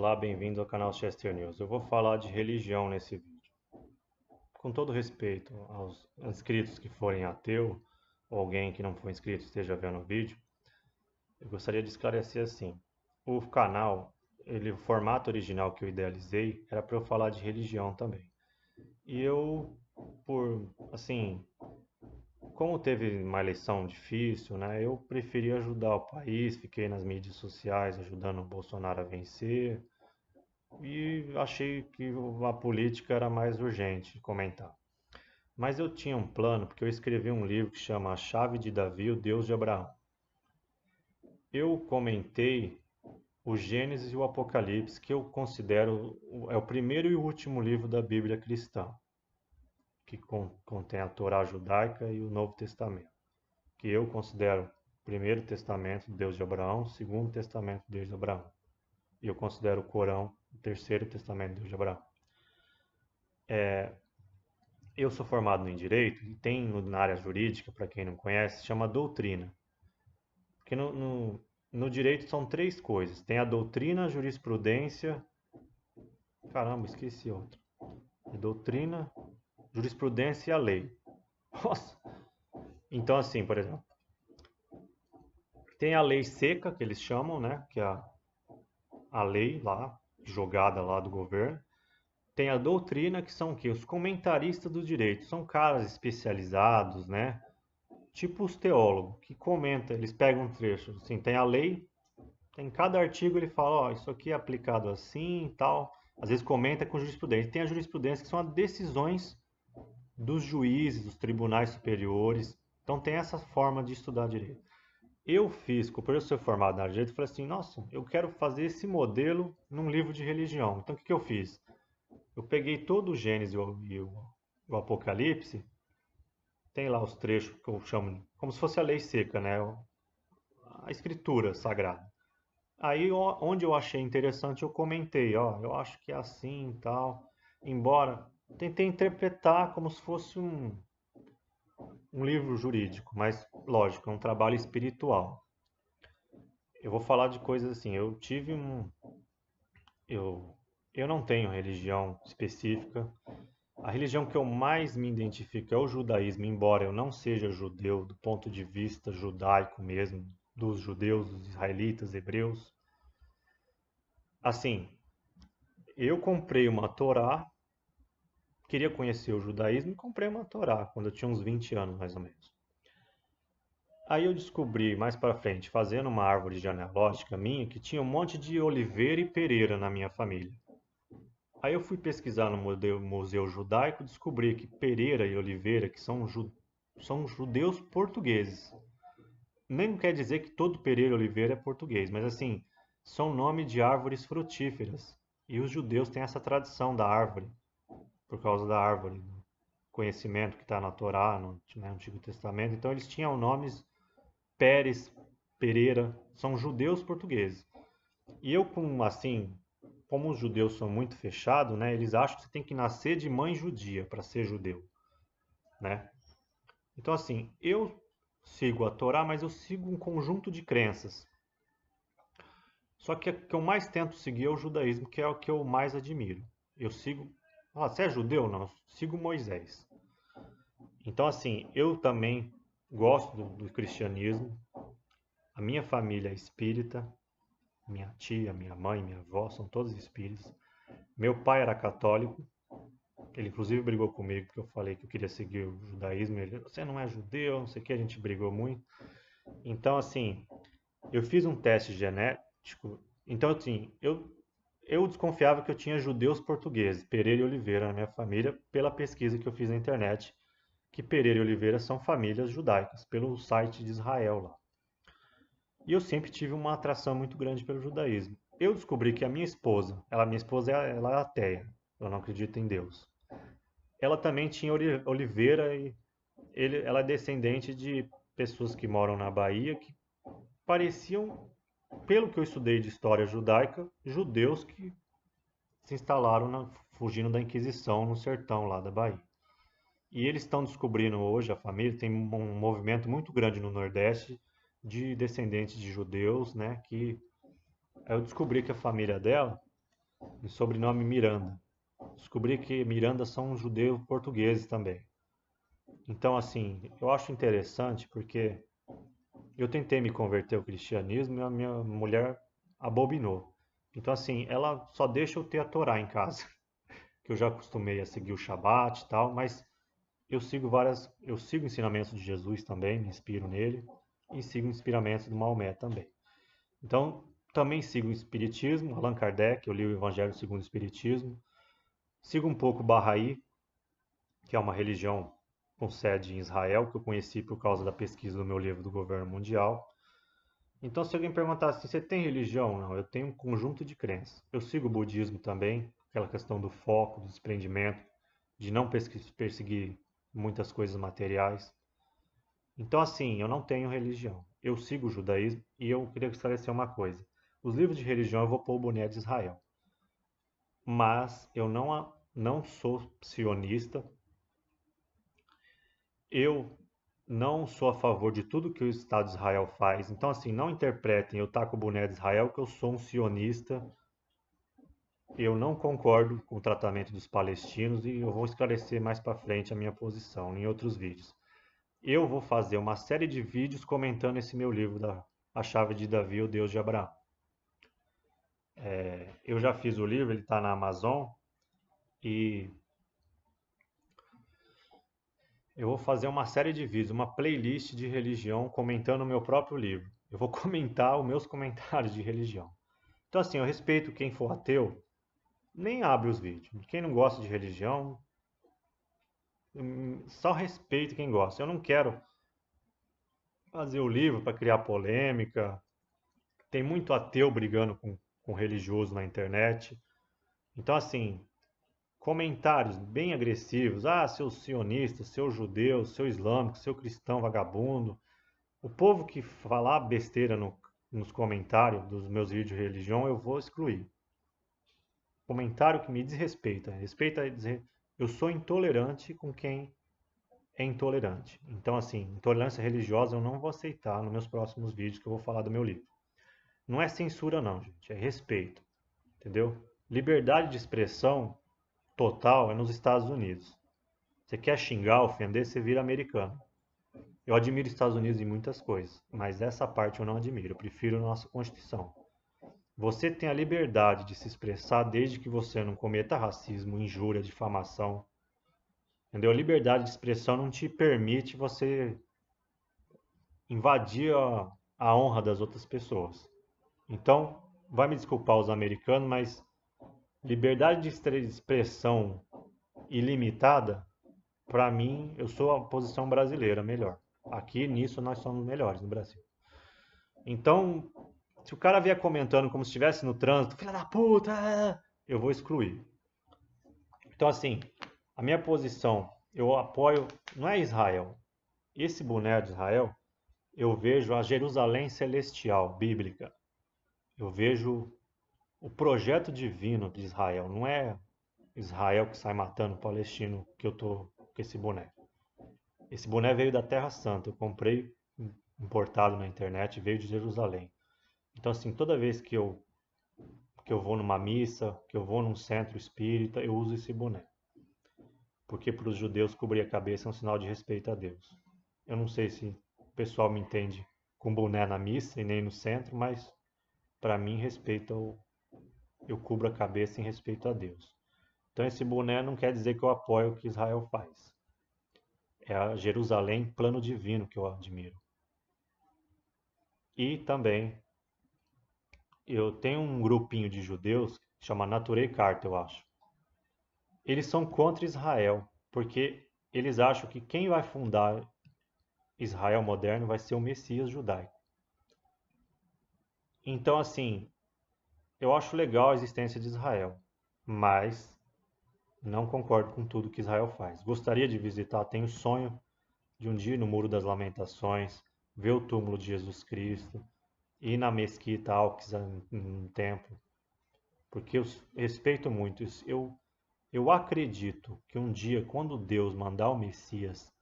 Olá, bem-vindo ao canal Chester News. Eu vou falar de religião nesse vídeo. Com todo respeito aos inscritos que forem ateu, ou alguém que não for inscrito esteja vendo o vídeo, eu gostaria de esclarecer assim. O canal, o formato original que eu idealizei era para eu falar de religião também. E eu, como teve uma eleição difícil, né, eu preferi ajudar o país, fiquei nas mídias sociais ajudando o Bolsonaro a vencer. E achei que a política era mais urgente comentar. Mas eu tinha um plano, porque eu escrevi um livro que chama A Chave de Davi, o Deus de Abraão. Eu comentei o Gênesis e o Apocalipse, que eu considero é o primeiro e o último livro da Bíblia cristã, que contém a Torá judaica e o Novo Testamento, que eu considero o primeiro testamento, Deus de Abraão, o segundo testamento, Deus de Abraão. E eu considero o Corão o terceiro testamento, Deus de Abraão. Eu sou formado em Direito e tem na área jurídica, para quem não conhece, chama doutrina. Porque no direito são três coisas. Tem a doutrina, a jurisprudência... Caramba, esqueci outra. É doutrina, jurisprudência e a lei. Nossa! Então, assim, por exemplo, tem a lei seca, que eles chamam, né? Que é a lei lá, jogada lá do governo. Tem a doutrina, que são o quê? Os comentaristas do direito. São caras especializados, né? Tipo os teólogos, que comentam, eles pegam um trecho, assim, tem a lei, tem cada artigo ele fala, ó, isso aqui é aplicado assim e tal, às vezes comenta com jurisprudência. Tem a jurisprudência que são as decisões dos juízes, dos tribunais superiores, então tem essa forma de estudar direito. Por eu ser formado na área de direito, eu falei assim, nossa, eu quero fazer esse modelo num livro de religião. Então o que que eu fiz? Eu peguei todo o Gênesis e o Apocalipse, tem lá os trechos que eu chamo como se fosse a lei seca, né? A escritura sagrada. Aí, onde eu achei interessante, eu comentei, ó, eu acho que é assim e tal. Embora tentei interpretar como se fosse um livro jurídico, mas lógico, é um trabalho espiritual. Eu vou falar de coisas assim, eu, eu não tenho religião específica. A religião que eu mais me identifico é o judaísmo, embora eu não seja judeu do ponto de vista judaico mesmo, dos judeus, dos israelitas, hebreus. Assim, eu comprei uma Torá, queria conhecer o judaísmo e comprei uma Torá quando eu tinha uns 20 anos mais ou menos. Aí eu descobri mais para frente, fazendo uma árvore genealógica minha, que tinha um monte de Oliveira e Pereira na minha família. Aí eu fui pesquisar no Museu Judaico, descobri que Pereira e Oliveira, que são judeus portugueses. Nem quer dizer que todo Pereira e Oliveira é português, mas assim, são nome de árvores frutíferas. E os judeus têm essa tradição da árvore, por causa da árvore, do conhecimento que está na Torá, no Antigo Testamento. Então eles tinham nomes Pérez, Pereira, são judeus portugueses. E eu, como os judeus são muito fechados, né, eles acham que você tem que nascer de mãe judia para ser judeu, né? Então, assim, eu sigo a Torá, mas eu sigo um conjunto de crenças. Só que o que eu mais tento seguir é o judaísmo, que é o que eu mais admiro. Eu sigo. Ah, você é judeu? Não, eu sigo Moisés. Então, assim, eu também gosto do cristianismo. A minha família é espírita. Minha tia, minha mãe, minha avó são todos espíritas. Meu pai era católico. Ele, inclusive, brigou comigo porque eu falei que eu queria seguir o judaísmo. Ele, você não é judeu, não sei o que, a gente brigou muito. Então, assim, eu fiz um teste genético. Então, assim, eu desconfiava que eu tinha judeus portugueses, Pereira e Oliveira, na minha família, pela pesquisa que eu fiz na internet, que Pereira e Oliveira são famílias judaicas, pelo site de Israel lá. E eu sempre tive uma atração muito grande pelo judaísmo. Eu descobri que a minha esposa ela é ateia, ela não acredita em Deus. Ela também tinha Oliveira e ela é descendente de pessoas que moram na Bahia que pareciam, pelo que eu estudei de história judaica, judeus que se instalaram fugindo da Inquisição no sertão lá da Bahia. E eles estão descobrindo hoje, a família tem um movimento muito grande no Nordeste de descendentes de judeus, né? Que eu descobri que a família dela e sobrenome Miranda. Descobri que Miranda são judeus portugueses também. Então, assim, eu acho interessante porque eu tentei me converter ao cristianismo e a minha mulher abominou. Então, assim, ela só deixa eu ter a Torá em casa, que eu já acostumei a seguir o Shabat e tal, mas eu sigo ensinamentos de Jesus também, me inspiro nele, e sigo ensinamentos do Maomé também. Então, também sigo o Espiritismo, Allan Kardec, eu li o Evangelho segundo o Espiritismo, sigo um pouco o Bahá'í, que é uma religião com sede em Israel, que eu conheci por causa da pesquisa do meu livro do Governo Mundial. Então, se alguém perguntar assim, você tem religião? Não, eu tenho um conjunto de crenças. Eu sigo o budismo também, aquela questão do foco, do desprendimento, de não perseguir muitas coisas materiais. Então, assim, eu não tenho religião. Eu sigo o judaísmo e eu queria esclarecer uma coisa. Os livros de religião eu vou pôr o boné de Israel. Mas eu não sou sionista. Eu não sou a favor de tudo que o Estado de Israel faz. Então, assim, não interpretem eu taco o boné de Israel que eu sou um sionista. Eu não concordo com o tratamento dos palestinos e eu vou esclarecer mais para frente a minha posição em outros vídeos. Eu vou fazer uma série de vídeos comentando esse meu livro da A Chave de Davi, o Deus de Abraão. Eu já fiz o livro, ele está na Amazon e eu vou fazer uma série de vídeos, uma playlist de religião comentando o meu próprio livro. Eu vou comentar os meus comentários de religião. Então, assim, eu respeito quem for ateu, nem abre os vídeos. Quem não gosta de religião, só respeito quem gosta. Eu não quero fazer o livro para criar polêmica. Tem muito ateu brigando com religioso na internet. Então, assim, comentários bem agressivos. Ah, seu sionista, seu judeu, seu islâmico, seu cristão vagabundo. O povo que falar besteira nos comentários dos meus vídeos de religião, eu vou excluir. Comentário que me desrespeita. Eu sou intolerante com quem é intolerante. Então, assim, intolerância religiosa eu não vou aceitar nos meus próximos vídeos que eu vou falar do meu livro. Não é censura não, gente, é respeito, entendeu? Liberdade de expressão total é nos Estados Unidos. Você quer xingar, ofender, você vira americano. Eu admiro os Estados Unidos em muitas coisas, mas essa parte eu não admiro. Eu prefiro a nossa Constituição. Você tem a liberdade de se expressar desde que você não cometa racismo, injúria, difamação. Entendeu? A liberdade de expressão não te permite você invadir a honra das outras pessoas. Então, vai me desculpar os americanos, mas liberdade de expressão ilimitada, para mim, eu sou a posição brasileira melhor. Aqui nisso nós somos melhores no Brasil. Então, se o cara vier comentando como se estivesse no trânsito, filha da puta, eu vou excluir. Então, assim, a minha posição, eu apoio, não é Israel. Esse boné de Israel, eu vejo a Jerusalém celestial, bíblica. Eu vejo o projeto divino de Israel. Não é Israel que sai matando o palestino que eu tô com esse boné. Esse boné veio da Terra Santa. Eu comprei importado na internet, veio de Jerusalém. Então, assim, toda vez que eu vou numa missa, que eu vou num centro espírita, eu uso esse boné. Porque para os judeus cobrir a cabeça é um sinal de respeito a Deus. Eu não sei se o pessoal me entende com boné na missa e nem no centro, mas para mim eu cubro a cabeça em respeito a Deus. Então esse boné não quer dizer que eu apoio o que Israel faz. É a Jerusalém plano divino que eu admiro. E também eu tenho um grupinho de judeus que chama Naturei Karta, eu acho. Eles são contra Israel, porque eles acham que quem vai fundar Israel moderno vai ser o Messias judaico. Então, assim, eu acho legal a existência de Israel, mas não concordo com tudo que Israel faz. Gostaria de visitar, tenho sonho de um dia ir no Muro das Lamentações, ver o túmulo de Jesus Cristo, ir na Mesquita Al-Aqsa um templo, porque eu respeito muito isso. Eu acredito que um dia, quando Deus mandar o Messias,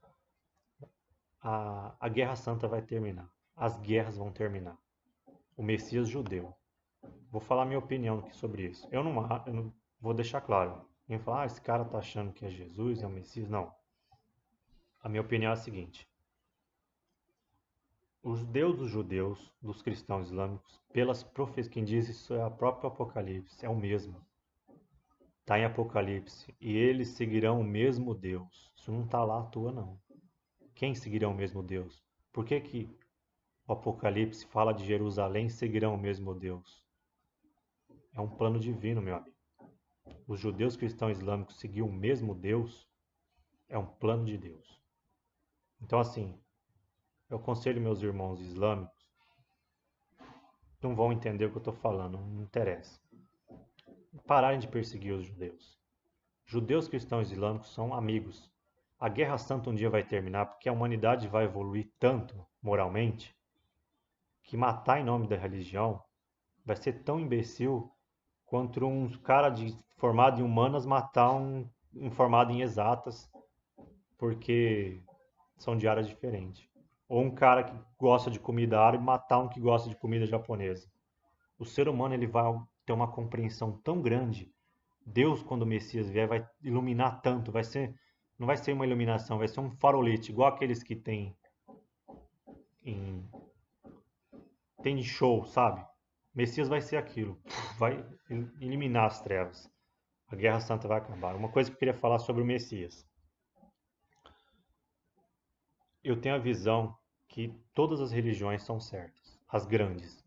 a Guerra Santa vai terminar. As guerras vão terminar. O Messias judeu Vou falar minha opinião aqui sobre isso. Eu não vou deixar claro. Ninguém fala, esse cara tá achando que é Jesus, é o Messias. Não. A minha opinião é a seguinte. Os Deus dos judeus, dos cristãos islâmicos, pelas profecias, quem diz isso é a própria Apocalipse, é o mesmo. Está em Apocalipse. E eles seguirão o mesmo Deus. Isso não está lá à toa, não. Quem seguirão o mesmo Deus? Por que que o Apocalipse fala de Jerusalém seguirão o mesmo Deus? É um plano divino, meu amigo. Os judeus cristãos islâmicos seguir o mesmo Deus é um plano de Deus. Então, assim, eu aconselho meus irmãos islâmicos, não vão entender o que eu estou falando, não interessa. Pararem de perseguir os judeus. Judeus cristãos islâmicos são amigos. A Guerra Santa um dia vai terminar porque a humanidade vai evoluir tanto moralmente que matar em nome da religião vai ser tão imbecil quanto um cara formado em humanas matar um formado em exatas porque são de áreas diferentes. Ou um cara que gosta de comida árabe matar um que gosta de comida japonesa. O ser humano ele vai ter uma compreensão tão grande. Deus, quando o Messias vier, vai iluminar tanto. Não vai ser uma iluminação, vai ser um farolete, igual aqueles que em, tem de show, sabe? Messias vai ser aquilo. Vai eliminar as trevas. A Guerra Santa vai acabar. Uma coisa que eu queria falar sobre o Messias. Eu tenho a visão que todas as religiões são certas. As grandes.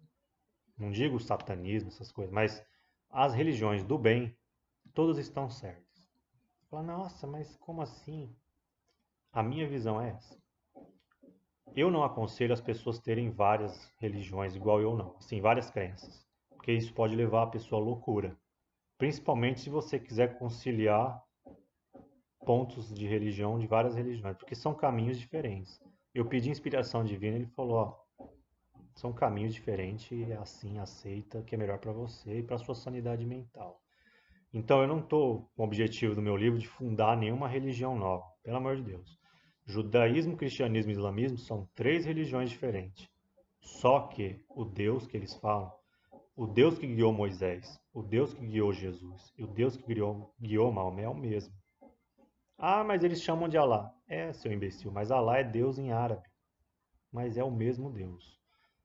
Não digo o satanismo, essas coisas, mas as religiões do bem, todas estão certas. Fala, nossa, mas como assim? A minha visão é essa. Eu não aconselho as pessoas terem várias religiões, igual eu não, assim, várias crenças, porque isso pode levar a pessoa à loucura. Principalmente se você quiser conciliar pontos de religião de várias religiões, porque são caminhos diferentes. Eu pedi inspiração divina, ele falou, ó, são caminhos diferentes e assim aceita que é melhor para você e para sua sanidade mental. Então eu não estou com o objetivo do meu livro de fundar nenhuma religião nova, pelo amor de Deus. Judaísmo, cristianismo e islamismo são três religiões diferentes. Só que o Deus que eles falam, o Deus que guiou Moisés, o Deus que guiou Jesus e o Deus que guiou Maomé é o mesmo. Ah, mas eles chamam de Alá. É, seu imbecil, mas Alá é Deus em árabe, mas é o mesmo Deus.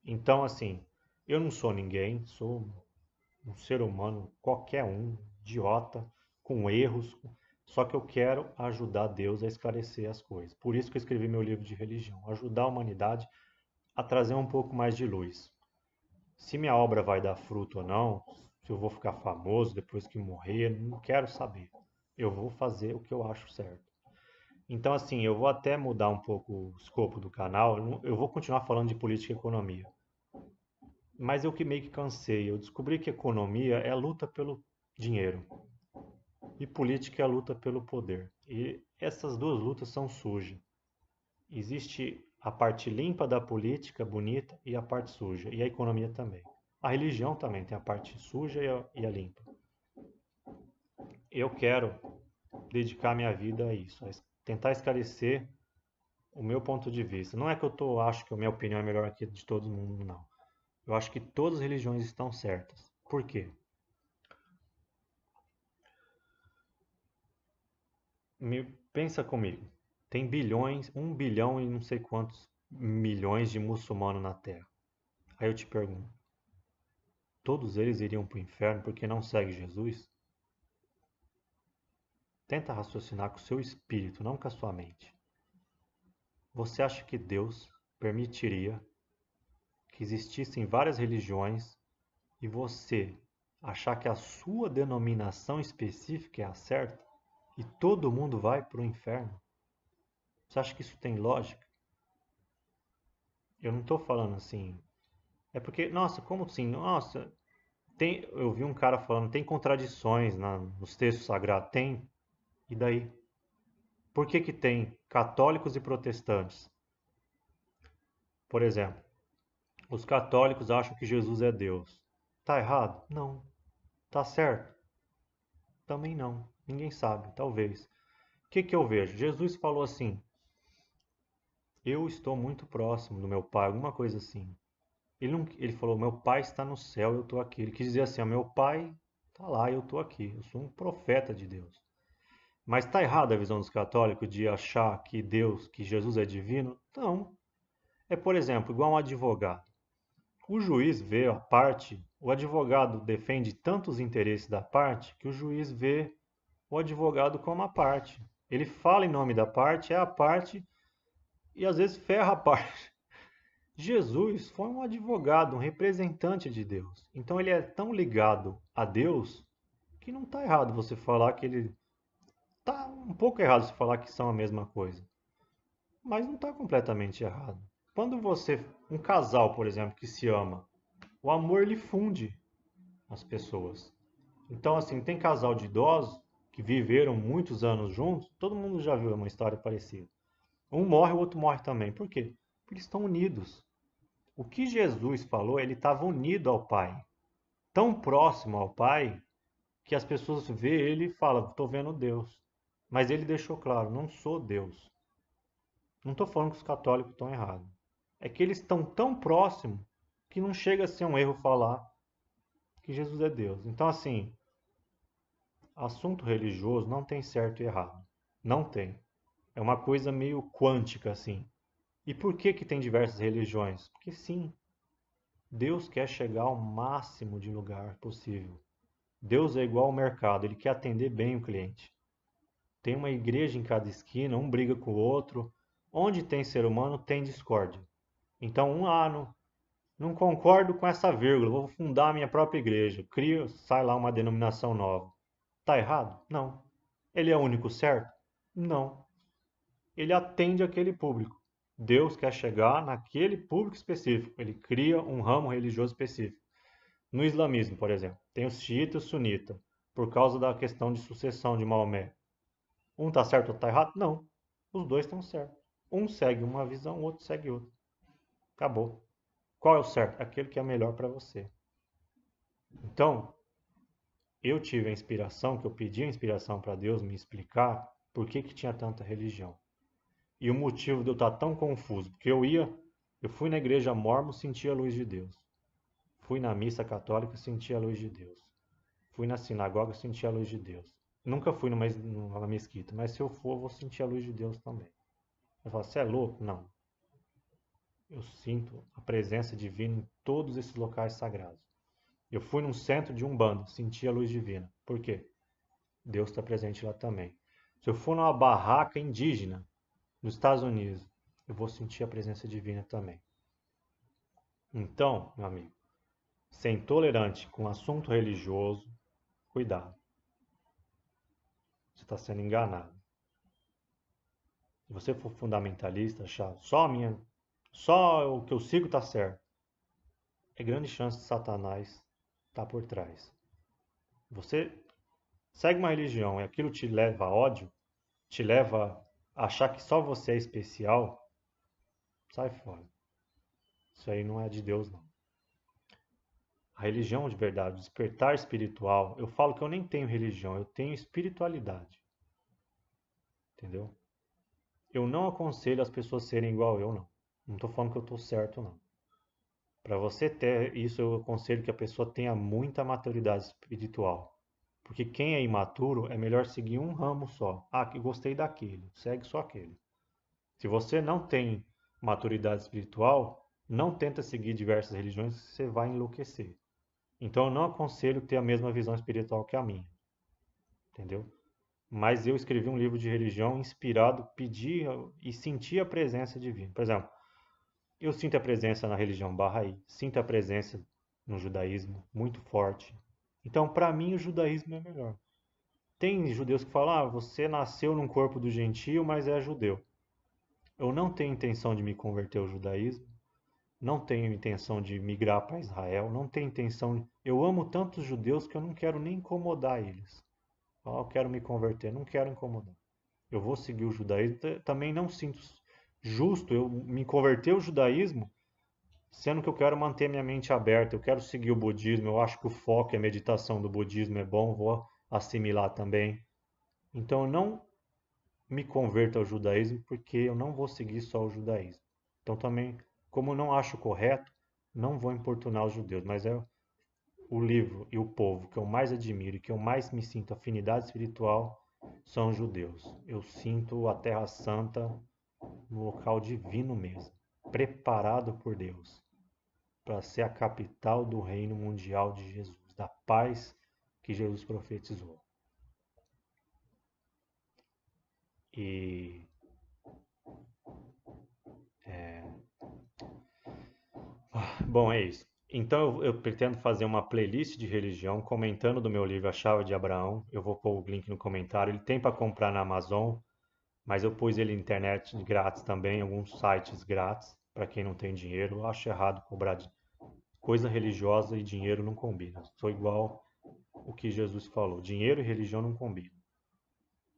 Então, assim, eu não sou ninguém, sou um ser humano, qualquer um, idiota, com erros, só que eu quero ajudar Deus a esclarecer as coisas. Por isso que eu escrevi meu livro de religião, ajudar a humanidade a trazer um pouco mais de luz. Se minha obra vai dar fruto ou não, se eu vou ficar famoso depois que morrer, não quero saber. Eu vou fazer o que eu acho certo. Então, assim, eu vou até mudar um pouco o escopo do canal. Eu vou continuar falando de política e economia. Mas eu que meio que cansei. Eu descobri que economia é a luta pelo dinheiro e política é a luta pelo poder. E essas duas lutas são sujas. Existe a parte limpa da política, bonita, e a parte suja. E a economia também. A religião também tem a parte suja e a limpa. Eu quero dedicar minha vida a isso, a tentar esclarecer o meu ponto de vista. Não é que acho que a minha opinião é melhor que a de todo mundo, não. Eu acho que todas as religiões estão certas. Por quê? Pensa comigo. Tem bilhões, 1 bilhão e não sei quantos milhões de muçulmanos na Terra. Aí eu te pergunto, todos eles iriam para o inferno porque não seguem Jesus? Tenta raciocinar com o seu espírito, não com a sua mente. Você acha que Deus permitiria que existissem várias religiões e você achar que a sua denominação específica é a certa e todo mundo vai para o inferno? Você acha que isso tem lógica? Eu não estou falando assim. É porque, nossa, como assim? Nossa, eu vi um cara falando, tem contradições nos textos sagrados. Tem. E daí? Por que que tem católicos e protestantes? Por exemplo, os católicos acham que Jesus é Deus. Tá errado? Não. Tá certo? Também não. Ninguém sabe, talvez. O que que eu vejo? Jesus falou assim: eu estou muito próximo do meu Pai, alguma coisa assim. Ele falou, meu pai está no céu, eu estou aqui. Ele quis dizer assim, ó, meu pai está lá, eu estou aqui. Eu sou um profeta de Deus. Mas está errada a visão dos católicos de achar que Deus, que Jesus é divino? Não. É, por exemplo, igual um advogado. O juiz vê a parte, o advogado defende tantos interesses da parte que o juiz vê o advogado como a parte. Ele fala em nome da parte, é a parte e às vezes ferra a parte. Jesus foi um advogado, um representante de Deus. Então ele é tão ligado a Deus que não está errado você falar que ele. Está um pouco errado você falar que são a mesma coisa. Mas não está completamente errado. Quando você. Um casal, por exemplo, que se ama, o amor ele funde as pessoas. Então, assim, tem casal de idosos que viveram muitos anos juntos, todo mundo já viu uma história parecida. Um morre, o outro morre também. Por quê? Porque eles estão unidos. O que Jesus falou, ele estava unido ao Pai, tão próximo ao Pai, que as pessoas vê ele e falam, estou vendo Deus. Mas ele deixou claro, não sou Deus. Não estou falando que os católicos estão errados. É que eles estão tão próximos que não chega a ser um erro falar que Jesus é Deus. Então, assim, assunto religioso não tem certo e errado. Não tem. É uma coisa meio quântica, assim. E por que que tem diversas religiões? Porque sim, Deus quer chegar ao máximo de lugar possível. Deus é igual ao mercado, ele quer atender bem o cliente. Tem uma igreja em cada esquina, um briga com o outro. Onde tem ser humano, tem discórdia. Então, não concordo com essa vírgula, vou fundar a minha própria igreja. Crio, sai lá uma denominação nova. Tá errado? Não. Ele é o único certo? Não. Ele atende aquele público. Deus quer chegar naquele público específico. Ele cria um ramo religioso específico. No islamismo, por exemplo, tem os xiita e o sunita, por causa da questão de sucessão de Maomé. Um está certo ou está errado? Não. Os dois estão certos. Um segue uma visão, o outro segue outra. Acabou. Qual é o certo? Aquele que é melhor para você. Então, eu tive a inspiração, que eu pedi a inspiração para Deus me explicar por que que tinha tanta religião. E o motivo de eu estar tão confuso, porque eu fui na igreja mórmon, senti a luz de Deus. Fui na missa católica, senti a luz de Deus. Fui na sinagoga, senti a luz de Deus. Nunca fui numa mesquita, mas se eu for, eu vou sentir a luz de Deus também. Eu falo, você é louco? Não. Eu sinto a presença divina em todos esses locais sagrados. Eu fui num centro de Umbanda, senti a luz divina. Por quê? Deus está presente lá também. Se eu for numa barraca indígena, nos Estados Unidos, eu vou sentir a presença divina também. Então, meu amigo, ser intolerante com assunto religioso, cuidado. Você está sendo enganado. Se você for fundamentalista, achar só o que eu sigo está certo, é grande chance de Satanás estar por trás. Você segue uma religião e aquilo te leva a ódio, te leva a achar que só você é especial, sai fora. Isso aí não é de Deus, não. A religião de verdade, o despertar espiritual, eu falo que eu nem tenho religião, eu tenho espiritualidade. Entendeu? Eu não aconselho as pessoas serem igual eu, não. Não estou falando que eu estou certo, não. Para você ter isso, eu aconselho que a pessoa tenha muita maturidade espiritual. Porque quem é imaturo é melhor seguir um ramo só. Ah, que gostei daquele, segue só aquele. Se você não tem maturidade espiritual, não tenta seguir diversas religiões, você vai enlouquecer. Então eu não aconselho ter a mesma visão espiritual que a minha, entendeu? Mas eu escrevi um livro de religião inspirado, pedi e senti a presença divina. Por exemplo, eu sinto a presença na religião Bahá'í, sinto a presença no judaísmo muito forte. Então, para mim, o judaísmo é melhor. Tem judeus que falam, ah, você nasceu num corpo do gentio, mas é judeu. Eu não tenho intenção de me converter ao judaísmo, não tenho intenção de migrar para Israel, não tenho intenção. Eu amo tantos judeus que eu não quero nem incomodar eles. Eu quero me converter, não quero incomodar. Eu vou seguir o judaísmo. Também não sinto justo eu me converter ao judaísmo, sendo que eu quero manter minha mente aberta. Eu quero seguir o budismo. Eu acho que o foco e a meditação do budismo é bom, vou assimilar também. Então eu não me converto ao judaísmo porque eu não vou seguir só o judaísmo. Então também, como eu não acho correto, não vou importunar os judeus, mas é o livro e o povo que eu mais admiro e que eu mais me sinto afinidade espiritual são os judeus. Eu sinto a Terra Santa no local divino mesmo, preparado por Deus para ser a capital do reino mundial de Jesus, da paz que Jesus profetizou. E bom, é isso. Então eu pretendo fazer uma playlist de religião comentando do meu livro A Chave de Abraão. Eu vou pôr o link no comentário. Ele tem para comprar na Amazon, mas eu pus ele na internet grátis também, alguns sites grátis para quem não tem dinheiro. Eu acho errado cobrar coisa religiosa e dinheiro não combina. Sou igual o que Jesus falou: dinheiro e religião não combinam.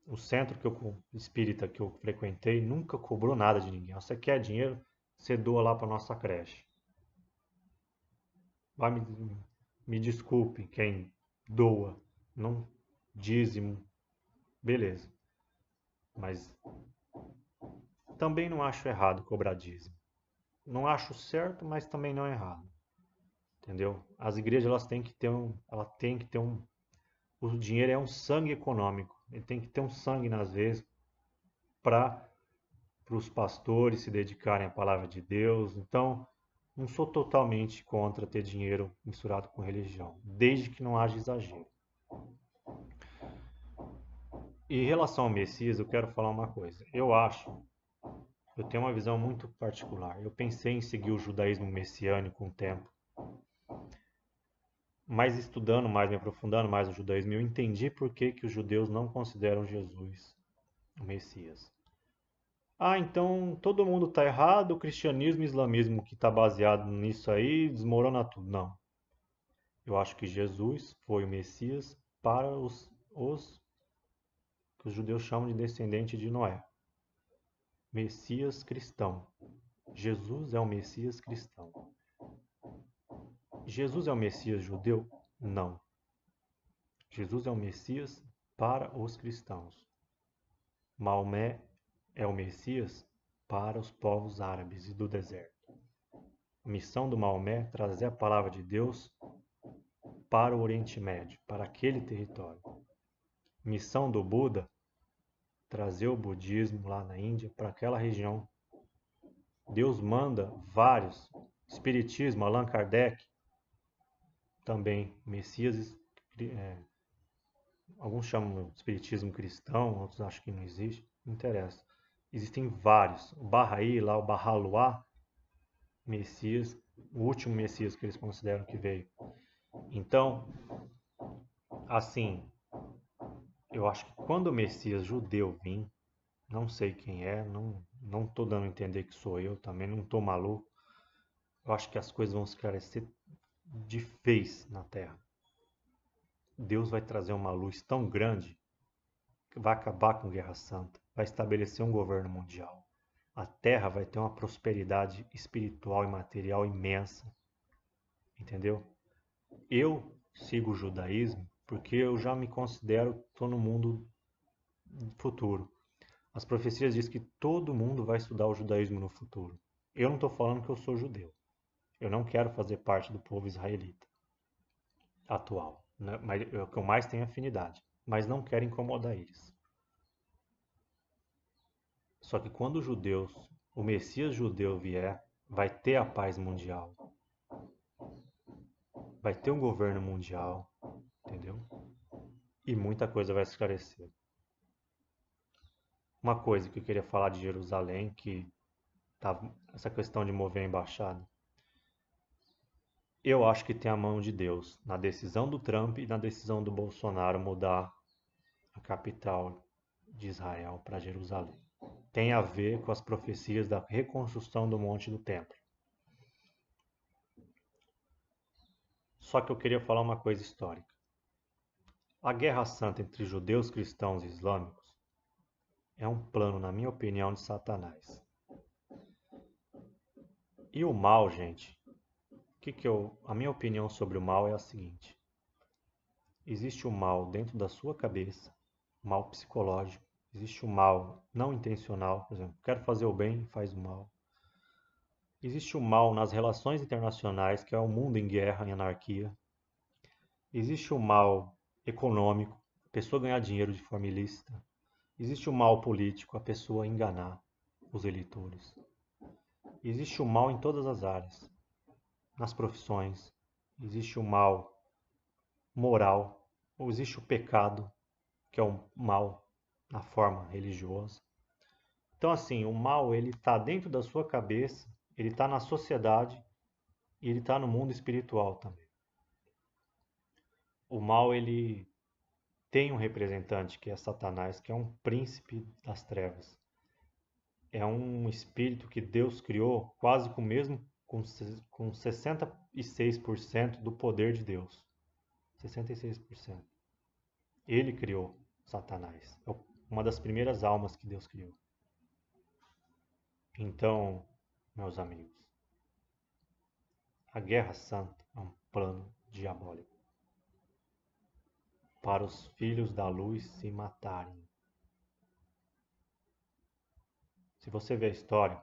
O centro espírita que eu frequentei nunca cobrou nada de ninguém. Você quer dinheiro? Você doa lá para nossa creche. Vai me desculpe quem doa, não dízimo, beleza. Mas também não acho errado cobrar dízimo. Não acho certo, mas também não é errado. Entendeu? As igrejas elas têm que ter ela tem que ter o dinheiro é um sangue econômico. Ele tem que ter um sangue nas vezes para os pastores se dedicarem à palavra de Deus. Então, não sou totalmente contra ter dinheiro misturado com religião, desde que não haja exagero. E em relação ao Messias, eu quero falar uma coisa. Eu tenho uma visão muito particular. Eu pensei em seguir o judaísmo messiânico um tempo, mas estudando mais, me aprofundando mais no judaísmo, eu entendi por que que os judeus não consideram Jesus o Messias. Ah, então todo mundo está errado, o cristianismo e o islamismo que está baseado nisso aí desmorona tudo. Não. Eu acho que Jesus foi o Messias para os que os judeus chamam de descendente de Noé. Messias cristão. Jesus é o Messias cristão. Jesus é o Messias judeu? Não. Jesus é o Messias para os cristãos. Maomé é o Messias para os povos árabes e do deserto. A missão do Maomé é trazer a palavra de Deus para o Oriente Médio, para aquele território. Missão do Buda, trazer o budismo lá na Índia para aquela região. Deus manda vários. Espiritismo, Allan Kardec, também Messias, alguns chamam de espiritismo cristão, outros acham que não existe, não interessa. Existem vários. O Bahá'í, lá o Bahá'u'lláh, Messias, o último Messias que eles consideram que veio. Então, assim, eu acho que quando o Messias judeu vir, não sei quem é, não estou dando a entender que sou eu também, não estou maluco. Eu acho que as coisas vão esclarecer de vez na Terra. Deus vai trazer uma luz tão grande que vai acabar com a Guerra Santa, vai estabelecer um governo mundial. A Terra vai ter uma prosperidade espiritual e material imensa, entendeu? Eu sigo o judaísmo porque eu já me considero estou no mundo futuro. As profecias dizem que todo mundo vai estudar o judaísmo no futuro. Eu não estou falando que eu sou judeu. Eu não quero fazer parte do povo israelita atual, né? Mas é o que eu mais tenho afinidade. Mas não quero incomodar eles. Só que quando os judeus, o Messias judeu vier, vai ter a paz mundial, vai ter um governo mundial, entendeu? E muita coisa vai esclarecer. Uma coisa que eu queria falar de Jerusalém, que tá essa questão de mover a embaixada. Eu acho que tem a mão de Deus na decisão do Trump e na decisão do Bolsonaro mudar a capital de Israel para Jerusalém. Tem a ver com as profecias da reconstrução do Monte do Templo. Só que eu queria falar uma coisa histórica. A Guerra Santa entre judeus, cristãos e islâmicos é um plano, na minha opinião, de Satanás. E o mal, gente, a minha opinião sobre o mal é a seguinte: existe o mal dentro da sua cabeça, mal psicológico, existe o mal não intencional, por exemplo, quero fazer o bem e faz o mal. Existe o mal nas relações internacionais, que é o mundo em guerra, em anarquia. Existe o mal econômico, a pessoa ganhar dinheiro de forma ilícita. Existe o mal político, a pessoa enganar os eleitores. Existe o mal em todas as áreas, nas profissões. Existe o mal moral, ou existe o pecado, que é o mal na forma religiosa. Então, assim, o mal ele está dentro da sua cabeça, ele está na sociedade e ele está no mundo espiritual também. O mal ele tem um representante que é Satanás, que é um príncipe das trevas. É um espírito que Deus criou quase com o mesmo, com 66% do poder de Deus. 66%. Ele criou Satanás. É uma das primeiras almas que Deus criou. Então, meus amigos, a Guerra Santa é um plano diabólico para os filhos da luz se matarem. Se você vê a história,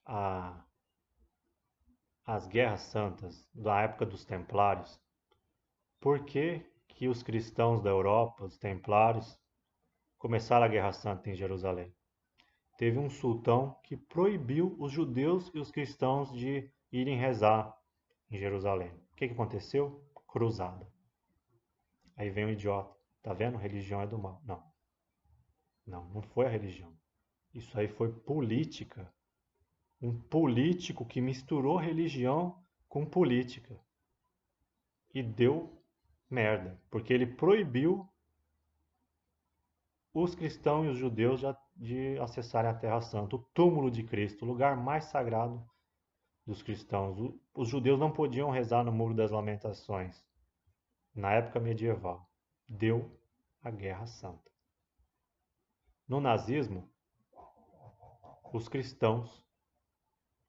a, as Guerras Santas da época dos Templários, por que que os cristãos da Europa, os Templários, começaram a Guerra Santa em Jerusalém? Teve um sultão que proibiu os judeus e os cristãos de irem rezar em Jerusalém. O que aconteceu? Cruzada. Aí vem um idiota. Tá vendo? Religião é do mal. Não. Não, não foi a religião. Isso aí foi política. Um político que misturou religião com política. E deu merda. Porque ele proibiu os cristãos e os judeus de acessarem a Terra Santa, o túmulo de Cristo, o lugar mais sagrado dos cristãos. Os judeus não podiam rezar no Muro das Lamentações, na época medieval. Deu a Guerra Santa. No nazismo, os cristãos,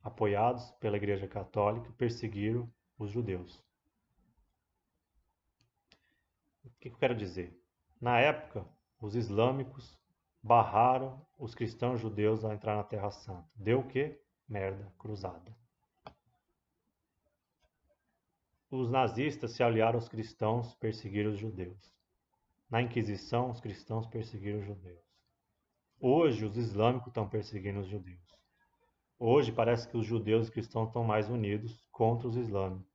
apoiados pela Igreja Católica, perseguiram os judeus. O que eu quero dizer? Na época, os islâmicos barraram os cristãos judeus a entrar na Terra Santa. Deu o quê? Merda, cruzada. Os nazistas se aliaram aos cristãos, perseguiram os judeus. Na Inquisição, os cristãos perseguiram os judeus. Hoje, os islâmicos estão perseguindo os judeus. Hoje, parece que os judeus e os cristãos estão mais unidos contra os islâmicos.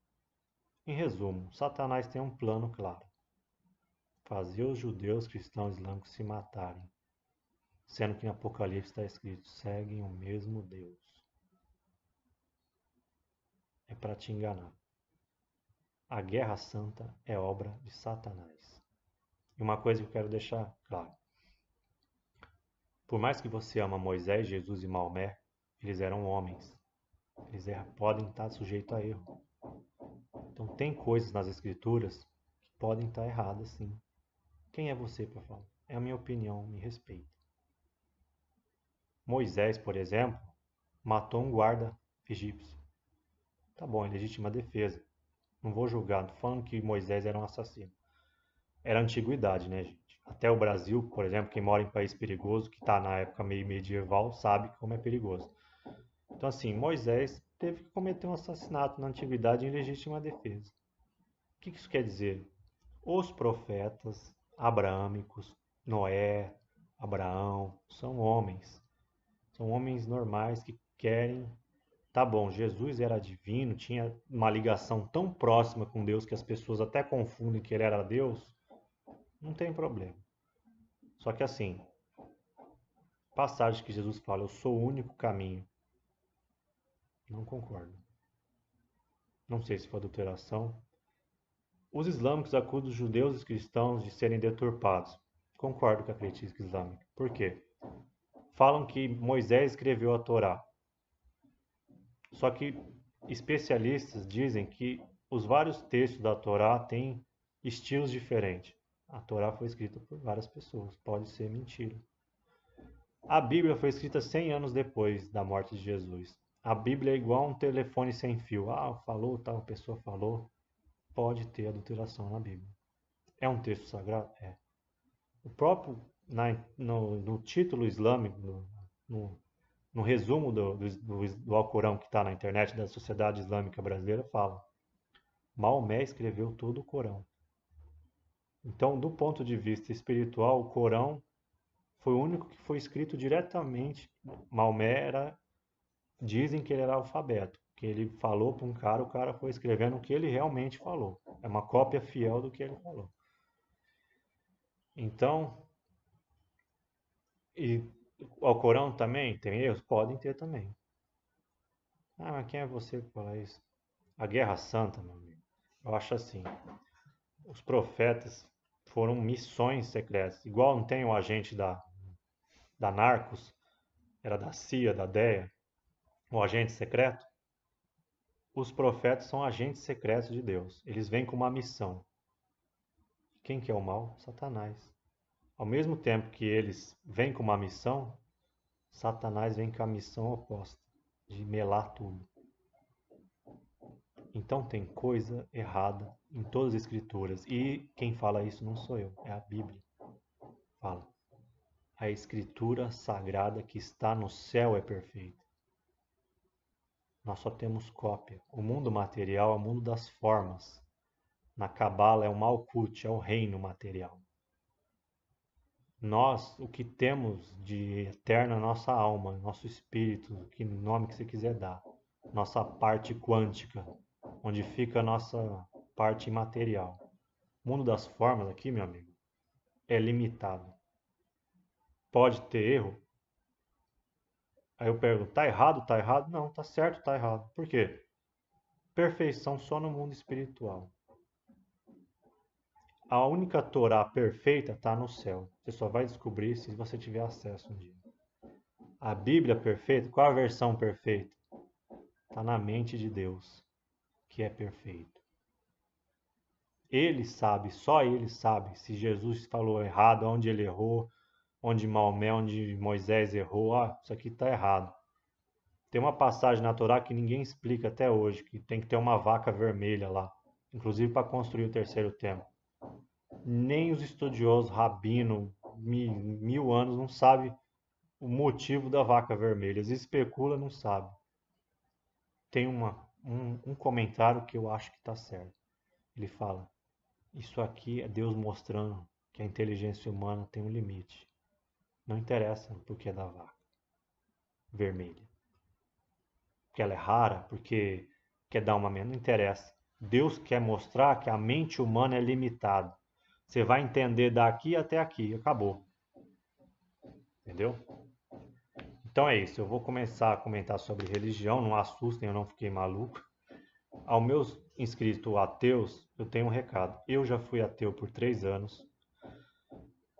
Em resumo, Satanás tem um plano claro: fazer os judeus, cristãos e islâmicos se matarem. Sendo que em Apocalipse está escrito: seguem o mesmo Deus. É para te enganar. A Guerra Santa é obra de Satanás. E uma coisa que eu quero deixar claro: por mais que você ama Moisés, Jesus e Maomé, eles eram homens. Eles podem estar sujeitos a erro. Então tem coisas nas escrituras que podem estar erradas, sim. Quem é você para falar? É a minha opinião, me respeita. Moisés, por exemplo, matou um guarda egípcio. Tá bom, é legítima defesa. Não vou julgar, não tô falando que Moisés era um assassino. Era a antiguidade, né, gente? Até o Brasil, por exemplo, quem mora em país perigoso, que está na época meio medieval, sabe como é perigoso. Então, assim, Moisés teve que cometer um assassinato na antiguidade em legítima defesa. O que isso quer dizer? Os profetas abraâmicos, Noé, Abraão, são homens. São homens normais que querem. Tá bom, Jesus era divino, tinha uma ligação tão próxima com Deus que as pessoas até confundem que ele era Deus. Não tem problema. Só que assim, passagem que Jesus fala: eu sou o único caminho. Não concordo. Não sei se foi adulteração. Os islâmicos acusam os judeus e os cristãos de serem deturpados. Concordo com a crítica islâmica. Por quê? Falam que Moisés escreveu a Torá. Só que especialistas dizem que os vários textos da Torá têm estilos diferentes. A Torá foi escrita por várias pessoas. Pode ser mentira. A Bíblia foi escrita 100 anos depois da morte de Jesus. A Bíblia é igual a um telefone sem fio. Ah, falou, tal pessoa falou. Pode ter adulteração na Bíblia. É um texto sagrado? É. O próprio, no título islâmico, No resumo do Alcorão que está na internet da Sociedade Islâmica Brasileira, fala: Maomé escreveu todo o Corão. Então, do ponto de vista espiritual, o Corão foi o único que foi escrito diretamente. Maomé dizem que ele era alfabeto, que ele falou para um cara, o cara foi escrevendo o que ele realmente falou. É uma cópia fiel do que ele falou. Então, e o Alcorão também tem erros? Podem ter também. Ah, mas quem é você que fala isso? A Guerra Santa, meu amigo. Eu acho assim, os profetas foram missões secretas. Igual não tem o agente da Narcos, era da CIA, da DEA, o agente secreto. Os profetas são agentes secretos de Deus. Eles vêm com uma missão. Quem que é o mal? Satanás. Ao mesmo tempo que eles vêm com uma missão, Satanás vem com a missão oposta, de melar tudo. Então tem coisa errada em todas as escrituras. E quem fala isso não sou eu, é a Bíblia. Fala. A escritura sagrada que está no céu é perfeita. Nós só temos cópia. O mundo material é o mundo das formas. Na Cabala é o Malkut, é o reino material. Nós, o que temos de eterno é nossa alma, nosso espírito, que nome que você quiser dar. Nossa parte quântica, onde fica a nossa parte imaterial. O mundo das formas aqui, meu amigo, é limitado. Pode ter erro? Aí eu pergunto, tá errado? Tá errado? Não, tá certo, tá errado. Por quê? Perfeição só no mundo espiritual. A única Torá perfeita está no céu. Você só vai descobrir se você tiver acesso um dia. A Bíblia perfeita, qual a versão perfeita? Está na mente de Deus, que é perfeito. Ele sabe, só ele sabe se Jesus falou errado, onde ele errou, onde Maomé, onde Moisés errou. Ah, isso aqui está errado. Tem uma passagem na Torá que ninguém explica até hoje, que tem que ter uma vaca vermelha lá, inclusive para construir o terceiro templo. Nem os estudiosos rabino, mil anos, não sabe o motivo da vaca vermelha. Eles especulam, não sabe. Tem um comentário que eu acho que está certo. Ele fala: isso aqui é Deus mostrando que a inteligência humana tem um limite. Não interessa o porquê da vaca vermelha. Porque ela é rara, porque quer dar uma menos. Não interessa. Deus quer mostrar que a mente humana é limitada. Você vai entender daqui até aqui. Acabou. Entendeu? Então é isso. Eu vou começar a comentar sobre religião. Não assustem, eu não fiquei maluco. Aos meus inscritos ateus, eu tenho um recado. Eu já fui ateu por 3 anos.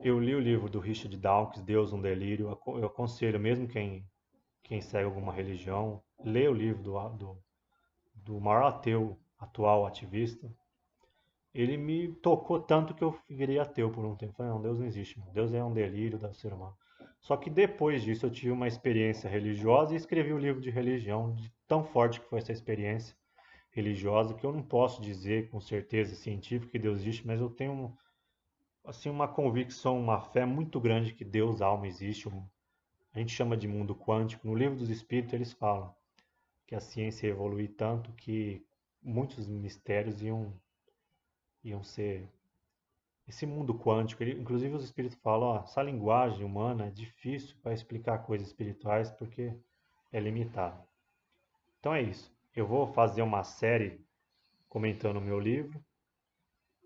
Eu li o livro do Richard Dawkins, Deus, um Delírio. Eu aconselho mesmo quem segue alguma religião, lê o livro do maior ateu atual ativista. Ele me tocou tanto que eu virei ateu por um tempo. Falei, não, Deus não existe, mano. Deus é um delírio do ser humano. Só que depois disso eu tive uma experiência religiosa e escrevi o livro de religião, de tão forte que foi essa experiência religiosa, que eu não posso dizer com certeza científica que Deus existe, mas eu tenho assim uma convicção, uma fé muito grande que Deus, alma, existe. A gente chama de mundo quântico. No livro dos Espíritos eles falam que a ciência ia evoluir tanto que muitos mistérios iam ser esse mundo quântico. Inclusive os Espíritos falam, ó, essa linguagem humana é difícil para explicar coisas espirituais porque é limitada. Então é isso. Eu vou fazer uma série comentando o meu livro.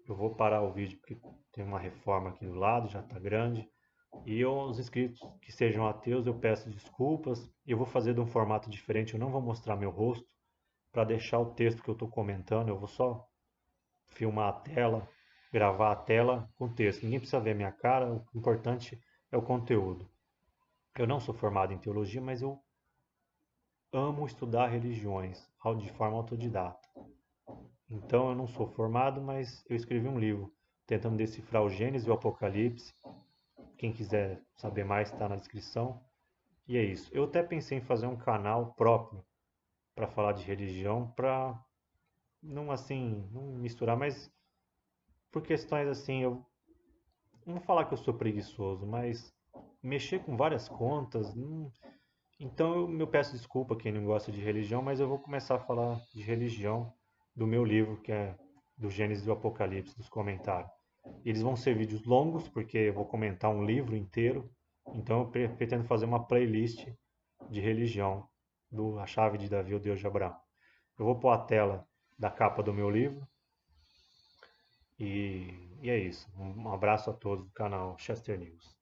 Eu vou parar o vídeo porque tem uma reforma aqui do lado, já está grande. E os inscritos que sejam ateus, eu peço desculpas. Eu vou fazer de um formato diferente, eu não vou mostrar meu rosto para deixar o texto que eu estou comentando. Eu vou só filmar a tela, gravar a tela com texto. Ninguém precisa ver minha cara, o importante é o conteúdo. Eu não sou formado em teologia, mas eu amo estudar religiões de forma autodidata. Então eu não sou formado, mas eu escrevi um livro tentando decifrar o Gênesis e o Apocalipse. Quem quiser saber mais está na descrição. E é isso. Eu até pensei em fazer um canal próprio para falar de religião, para não assim, não misturar, mas por questões assim, eu não vou falar que eu sou preguiçoso, mas mexer com várias contas, Então eu peço desculpa a quem não gosta de religião, mas eu vou começar a falar de religião do meu livro, que é do Gênesis e do Apocalipse, dos comentários. Eles vão ser vídeos longos, porque eu vou comentar um livro inteiro. Então eu pretendo fazer uma playlist de religião do A Chave de Davi, o Deus de Abraão. Eu vou pôr a tela da capa do meu livro e é isso. Um abraço a todos do canal Chester News.